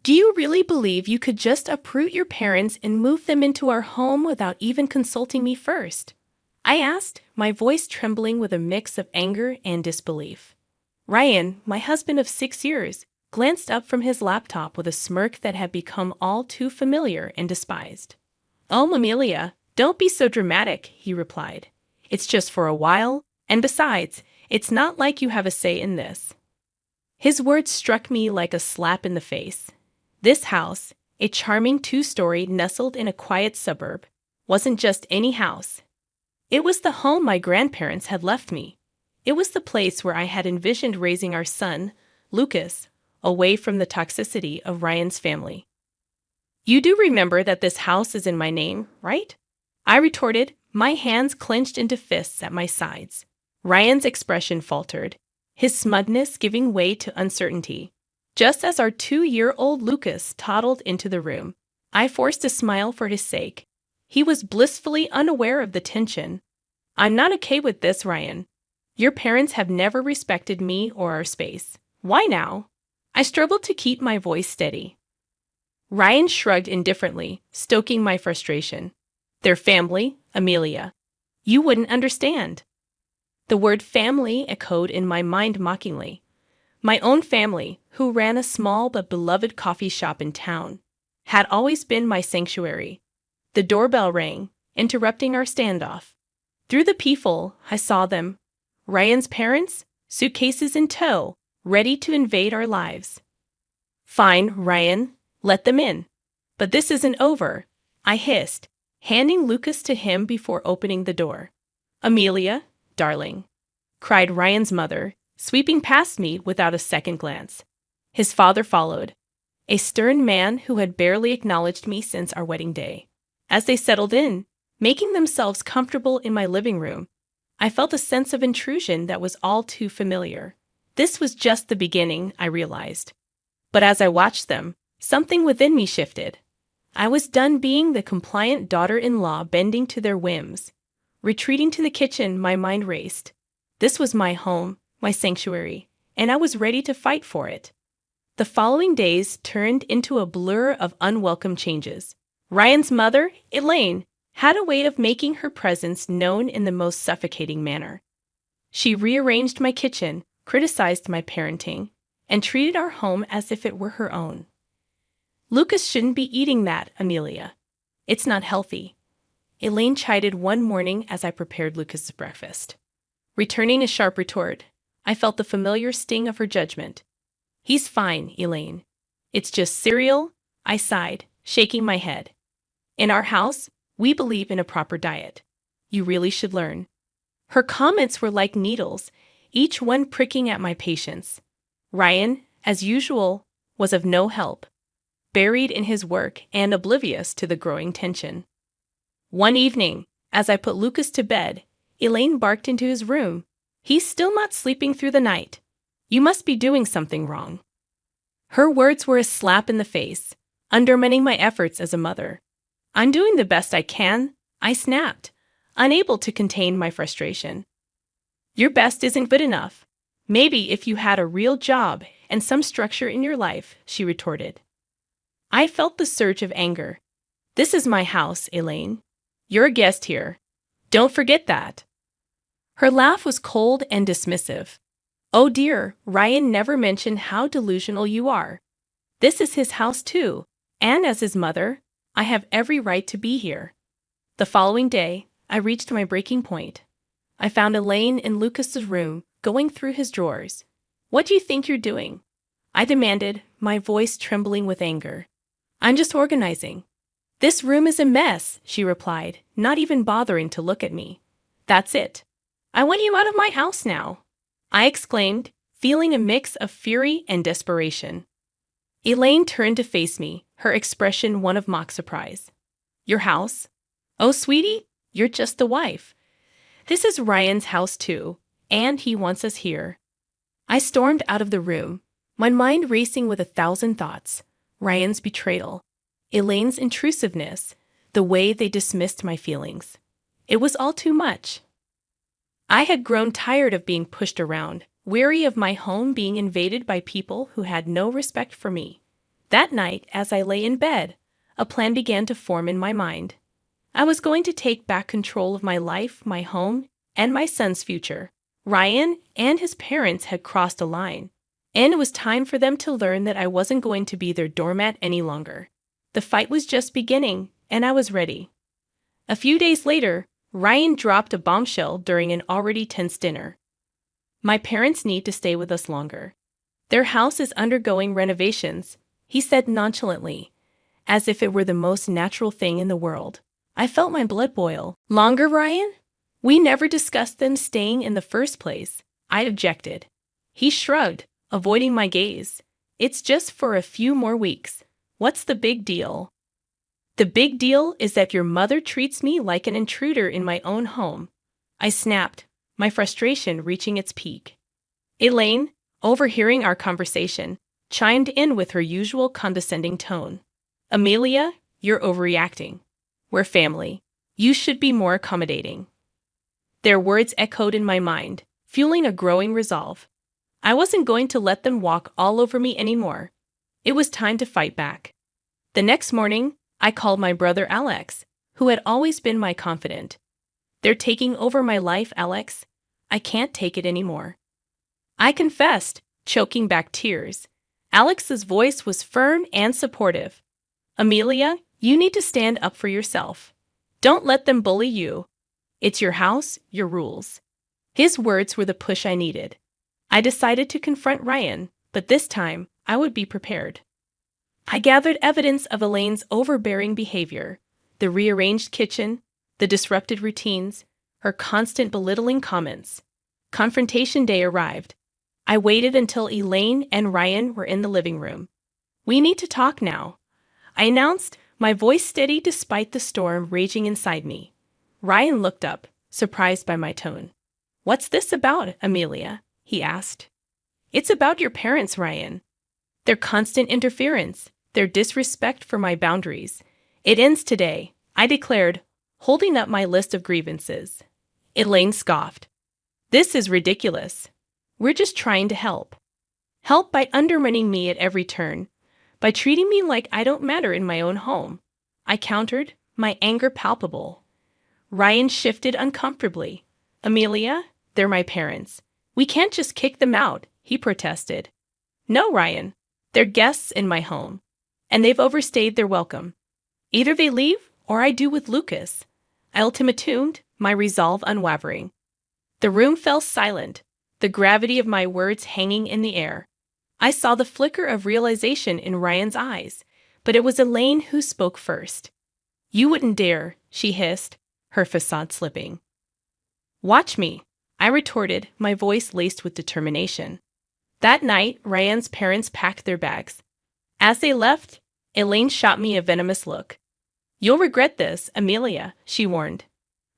Do you really believe you could just uproot your parents and move them into our home without even consulting me first? I asked, my voice trembling with a mix of anger and disbelief. Ryan, my husband of 6 years, glanced up from his laptop with a smirk that had become all too familiar and despised. "Oh, Amelia, don't be so dramatic," he replied. "It's just for a while, and besides, it's not like you have a say in this." His words struck me like a slap in the face. This house, a charming 2-story nestled in a quiet suburb, wasn't just any house. It was the home my grandparents had left me. It was the place where I had envisioned raising our son, Lucas, away from the toxicity of Ryan's family. "You do remember that this house is in my name, right?" I retorted, my hands clenched into fists at my sides. Ryan's expression faltered, his smugness giving way to uncertainty. Just as our 2-year-old Lucas toddled into the room, I forced a smile for his sake. He was blissfully unaware of the tension. "I'm not okay with this, Ryan. Your parents have never respected me or our space. Why now?" I struggled to keep my voice steady. Ryan shrugged indifferently, stoking my frustration. "Their family, Amelia. You wouldn't understand." The word family echoed in my mind mockingly. My own family, who ran a small but beloved coffee shop in town, had always been my sanctuary. The doorbell rang, interrupting our standoff. Through the peephole, I saw them. Ryan's parents, suitcases in tow, ready to invade our lives. "Fine, Ryan, let them in. But this isn't over," I hissed, handing Lucas to him before opening the door. "Amelia, darling," cried Ryan's mother, sweeping past me without a second glance. His father followed, a stern man who had barely acknowledged me since our wedding day. As they settled in, making themselves comfortable in my living room, I felt a sense of intrusion that was all too familiar. This was just the beginning, I realized. But as I watched them, something within me shifted. I was done being the compliant daughter-in-law bending to their whims. Retreating to the kitchen, my mind raced. This was my home, my sanctuary, and I was ready to fight for it. The following days turned into a blur of unwelcome changes. Ryan's mother, Elaine, had a way of making her presence known in the most suffocating manner. She rearranged my kitchen, criticized my parenting, and treated our home as if it were her own. "Lucas shouldn't be eating that, Amelia. It's not healthy," Elaine chided one morning as I prepared Lucas's breakfast. Returning a sharp retort, I felt the familiar sting of her judgment. "He's fine, Elaine. It's just cereal," I sighed, shaking my head. "In our house, we believe in a proper diet. You really should learn." Her comments were like needles, each one pricking at my patience. Ryan, as usual, was of no help, buried in his work and oblivious to the growing tension. One evening, as I put Lucas to bed, Elaine barked into his room. "He's still not sleeping through the night. You must be doing something wrong." Her words were a slap in the face, undermining my efforts as a mother. "I'm doing the best I can," I snapped, unable to contain my frustration. "Your best isn't good enough. Maybe if you had a real job and some structure in your life," she retorted. I felt the surge of anger. "This is my house, Elaine. You're a guest here. Don't forget that." Her laugh was cold and dismissive. "Oh dear, Ryan never mentioned how delusional you are. This is his house too, and as his mother, I have every right to be here." The following day, I reached my breaking point. I found Elaine in Lucas's room, going through his drawers. "What do you think you're doing?" I demanded, my voice trembling with anger. "I'm just organizing." "This room is a mess," she replied, not even bothering to look at me. "That's it. I want you out of my house now," I exclaimed, feeling a mix of fury and desperation. Elaine turned to face me, her expression one of mock surprise. "Your house? Oh, sweetie, you're just the wife. This is Ryan's house too, and he wants us here." I stormed out of the room, my mind racing with 1,000 thoughts. Ryan's betrayal, Elaine's intrusiveness, the way they dismissed my feelings. It was all too much. I had grown tired of being pushed around, weary of my home being invaded by people who had no respect for me. That night, as I lay in bed, a plan began to form in my mind. I was going to take back control of my life, my home, and my son's future. Ryan and his parents had crossed a line, and it was time for them to learn that I wasn't going to be their doormat any longer. The fight was just beginning, and I was ready. A few days later, Ryan dropped a bombshell during an already tense dinner. My parents need to stay with us longer. Their house is undergoing renovations, he said nonchalantly, as if it were the most natural thing in the world. I felt my blood boil. Longer, Ryan? We never discussed them staying in the first place, I objected. He shrugged, avoiding my gaze. It's just for a few more weeks. What's the big deal? The big deal is that your mother treats me like an intruder in my own home. I snapped, my frustration reaching its peak. Elaine, overhearing our conversation, chimed in with her usual condescending tone. Amelia, you're overreacting. We're family. You should be more accommodating. Their words echoed in my mind, fueling a growing resolve. I wasn't going to let them walk all over me anymore. It was time to fight back. The next morning, I called my brother Alex, who had always been my confidant. They're taking over my life, Alex. I can't take it anymore. I confessed, choking back tears. Alex's voice was firm and supportive. Amelia, you need to stand up for yourself. Don't let them bully you. It's your house, your rules. His words were the push I needed. I decided to confront Ryan, but this time I would be prepared. I gathered evidence of Elaine's overbearing behavior, the rearranged kitchen, the disrupted routines, her constant belittling comments. Confrontation day arrived. I waited until Elaine and Ryan were in the living room. We need to talk now, I announced, my voice steady despite the storm raging inside me. Ryan looked up, surprised by my tone. What's this about, Amelia? He asked. It's about your parents, Ryan. Their constant interference, their disrespect for my boundaries. It ends today, I declared, holding up my list of grievances. Elaine scoffed. This is ridiculous. We're just trying to help. Help by undermining me at every turn, by treating me like I don't matter in my own home. I countered, my anger palpable. Ryan shifted uncomfortably. Amelia, they're my parents. We can't just kick them out, he protested. No, Ryan, they're guests in my home, and they've overstayed their welcome. Either they leave, or I do with Lucas. I ultimatumed, my resolve unwavering. The room fell silent, the gravity of my words hanging in the air. I saw the flicker of realization in Ryan's eyes, but it was Elaine who spoke first. You wouldn't dare, she hissed, her facade slipping. Watch me, I retorted, my voice laced with determination. That night, Ryan's parents packed their bags. As they left, Elaine shot me a venomous look. You'll regret this, Amelia, she warned.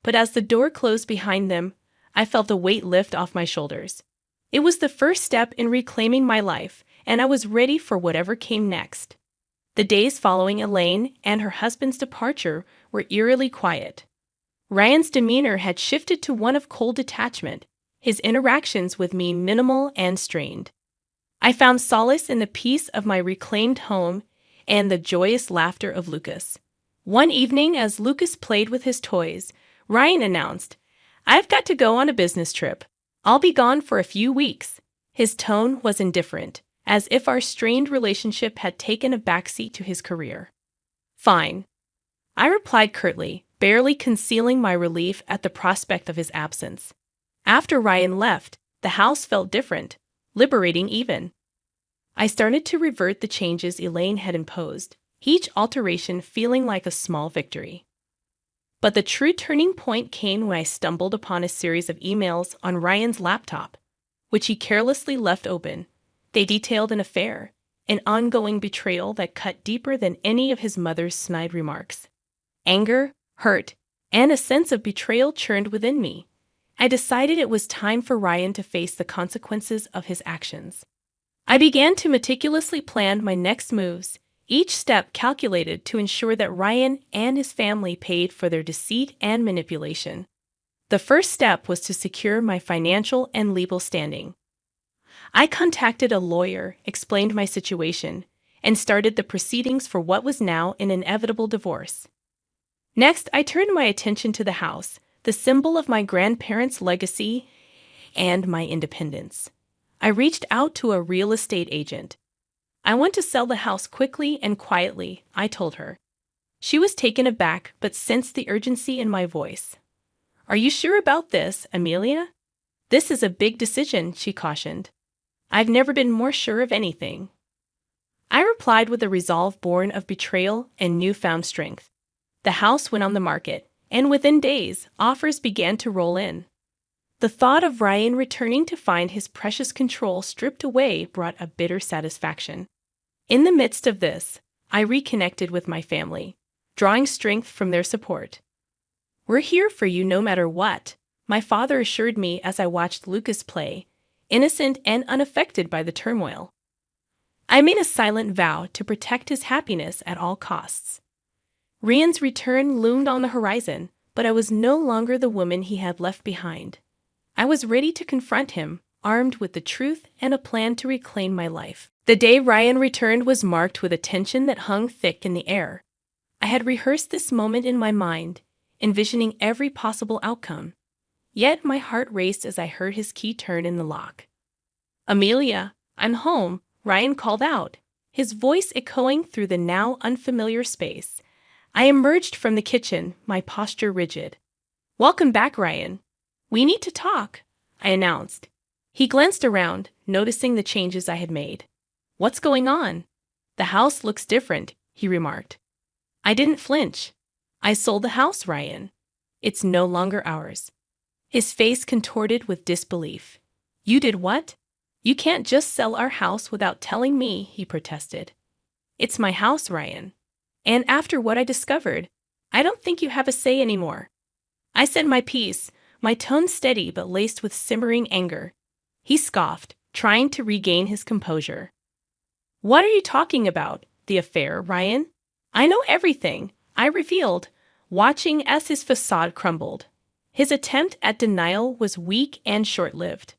But as the door closed behind them, I felt a weight lift off my shoulders. It was the first step in reclaiming my life, and I was ready for whatever came next. The days following Elaine and her husband's departure were eerily quiet. Ryan's demeanor had shifted to one of cold detachment, his interactions with me minimal and strained. I found solace in the peace of my reclaimed home and the joyous laughter of Lucas. One evening, as Lucas played with his toys, Ryan announced, I've got to go on a business trip. I'll be gone for a few weeks. His tone was indifferent, as if our strained relationship had taken a backseat to his career. Fine, I replied curtly, barely concealing my relief at the prospect of his absence. After Ryan left, the house felt different, liberating even. I started to revert the changes Elaine had imposed, each alteration feeling like a small victory. But the true turning point came when I stumbled upon a series of emails on Ryan's laptop, which he carelessly left open. They detailed an affair, an ongoing betrayal that cut deeper than any of his mother's snide remarks. Anger, hurt, and a sense of betrayal churned within me. I decided it was time for Ryan to face the consequences of his actions. I began to meticulously plan my next moves, each step calculated to ensure that Ryan and his family paid for their deceit and manipulation. The first step was to secure my financial and legal standing. I contacted a lawyer, explained my situation, and started the proceedings for what was now an inevitable divorce. Next, I turned my attention to the house, the symbol of my grandparents' legacy and my independence. I reached out to a real estate agent. I want to sell the house quickly and quietly, I told her. She was taken aback but sensed the urgency in my voice. Are you sure about this, Amelia? This is a big decision, she cautioned. I've never been more sure of anything. I replied with a resolve born of betrayal and newfound strength. The house went on the market, and within days, offers began to roll in. The thought of Ryan returning to find his precious control stripped away brought a bitter satisfaction. In the midst of this, I reconnected with my family, drawing strength from their support. We're here for you no matter what, my father assured me as I watched Lucas play, innocent and unaffected by the turmoil. I made a silent vow to protect his happiness at all costs. Ryan's return loomed on the horizon, but I was no longer the woman he had left behind. I was ready to confront him, armed with the truth and a plan to reclaim my life. The day Ryan returned was marked with a tension that hung thick in the air. I had rehearsed this moment in my mind, envisioning every possible outcome. Yet my heart raced as I heard his key turn in the lock. Amelia, I'm home, Ryan called out, his voice echoing through the now unfamiliar space. I emerged from the kitchen, my posture rigid. Welcome back, Ryan. We need to talk, I announced. He glanced around, noticing the changes I had made. What's going on? The house looks different, he remarked. I didn't flinch. I sold the house, Ryan. It's no longer ours. His face contorted with disbelief. You did what? You can't just sell our house without telling me, he protested. It's my house, Ryan. And after what I discovered, I don't think you have a say anymore. I said my piece, my tone steady but laced with simmering anger. He scoffed, trying to regain his composure. What are you talking about? The affair, Ryan? I know everything, I revealed, watching as his facade crumbled. His attempt at denial was weak and short-lived.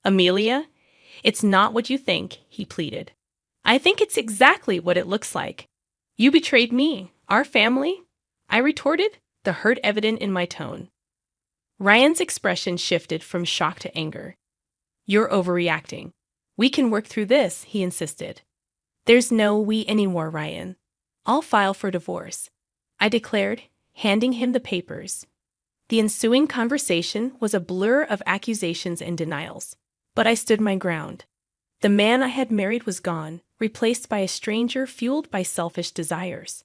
Amelia, it's not what you think, he pleaded. I think it's exactly what it looks like. You betrayed me, our family, I retorted, the hurt evident in my tone. Ryan's expression shifted from shock to anger. You're overreacting. We can work through this, he insisted. There's no we anymore, Ryan. I'll file for divorce, I declared, handing him the papers. The ensuing conversation was a blur of accusations and denials, but I stood my ground. The man I had married was gone, replaced by a stranger fueled by selfish desires.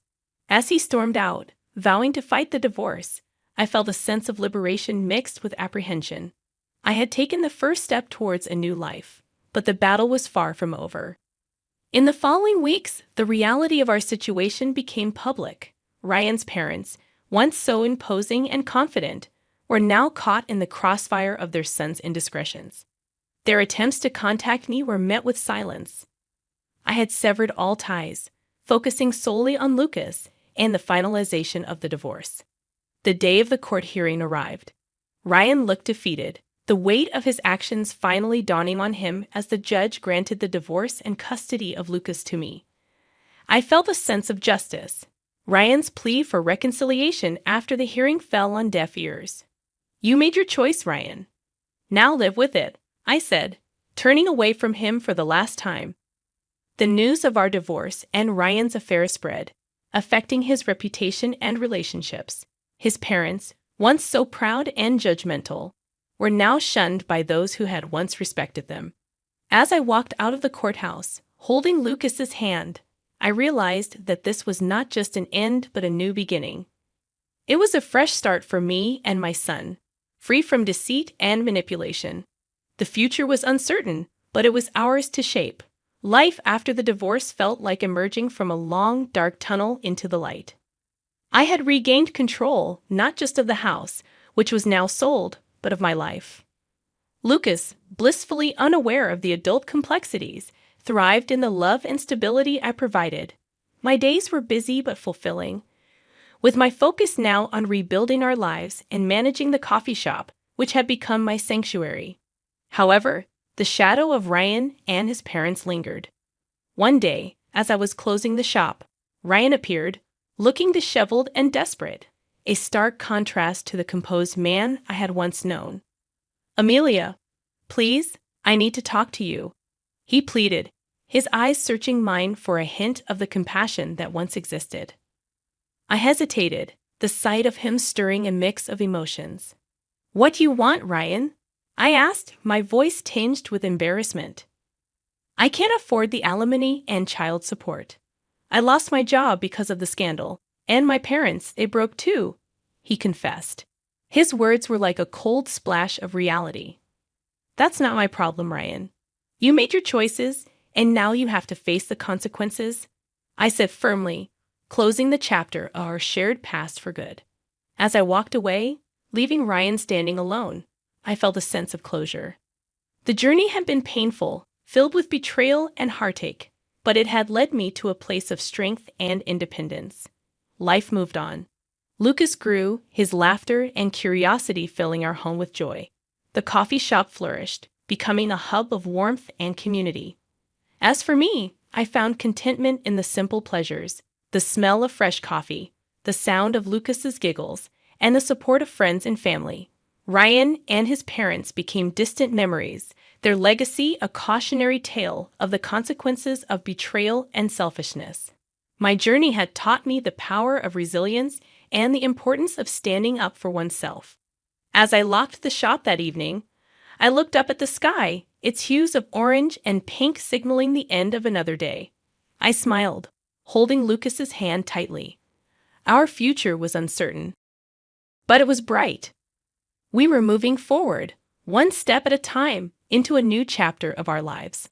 As he stormed out, vowing to fight the divorce, I felt a sense of liberation mixed with apprehension. I had taken the first step towards a new life, but the battle was far from over. In the following weeks, the reality of our situation became public. Ryan's parents, once so imposing and confident, were now caught in the crossfire of their son's indiscretions. Their attempts to contact me were met with silence. I had severed all ties, focusing solely on Lucas and the finalization of the divorce. The day of the court hearing arrived. Ryan looked defeated, the weight of his actions finally dawning on him as the judge granted the divorce and custody of Lucas to me. I felt a sense of justice. Ryan's plea for reconciliation after the hearing fell on deaf ears. You made your choice, Ryan. Now live with it, I said, turning away from him for the last time. The news of our divorce and Ryan's affair spread, affecting his reputation and relationships. His parents, once so proud and judgmental, were now shunned by those who had once respected them. As I walked out of the courthouse, holding Lucas's hand, I realized that this was not just an end but a new beginning. It was a fresh start for me and my son, free from deceit and manipulation. The future was uncertain, but it was ours to shape. Life after the divorce felt like emerging from a long, dark tunnel into the light. I had regained control, not just of the house, which was now sold, but of my life. Lucas, blissfully unaware of the adult complexities, thrived in the love and stability I provided. My days were busy but fulfilling, with my focus now on rebuilding our lives and managing the coffee shop, which had become my sanctuary. However, the shadow of Ryan and his parents lingered. One day, As I was closing the shop, Ryan appeared, looking disheveled and desperate, a stark contrast to the composed man I had once known. "Amelia, please, I need to talk to you," he pleaded, his eyes searching mine for a hint of the compassion that once existed. I hesitated, the sight of him stirring a mix of emotions. "What do you want, Ryan?" I asked, my voice tinged with embarrassment. "I can't afford the alimony and child support. I lost my job because of the scandal, and my parents, they broke too," he confessed. His words were like a cold splash of reality. "That's not my problem, Ryan. You made your choices, and now you have to face the consequences," I said firmly, closing the chapter of our shared past for good. As I walked away, leaving Ryan standing alone, I felt a sense of closure. The journey had been painful, filled with betrayal and heartache, but it had led me to a place of strength and independence. Life moved on. Lucas grew, his laughter and curiosity filling our home with joy. The coffee shop flourished, becoming a hub of warmth and community. As for me, I found contentment in the simple pleasures, the smell of fresh coffee, the sound of Lucas's giggles, and the support of friends and family. Ryan and his parents became distant memories, their legacy a cautionary tale of the consequences of betrayal and selfishness. My journey had taught me the power of resilience and the importance of standing up for oneself. As I locked the shop that evening, I looked up at the sky, its hues of orange and pink signaling the end of another day. I smiled, holding Lucas's hand tightly. Our future was uncertain, but it was bright. We were moving forward, one step at a time, into a new chapter of our lives.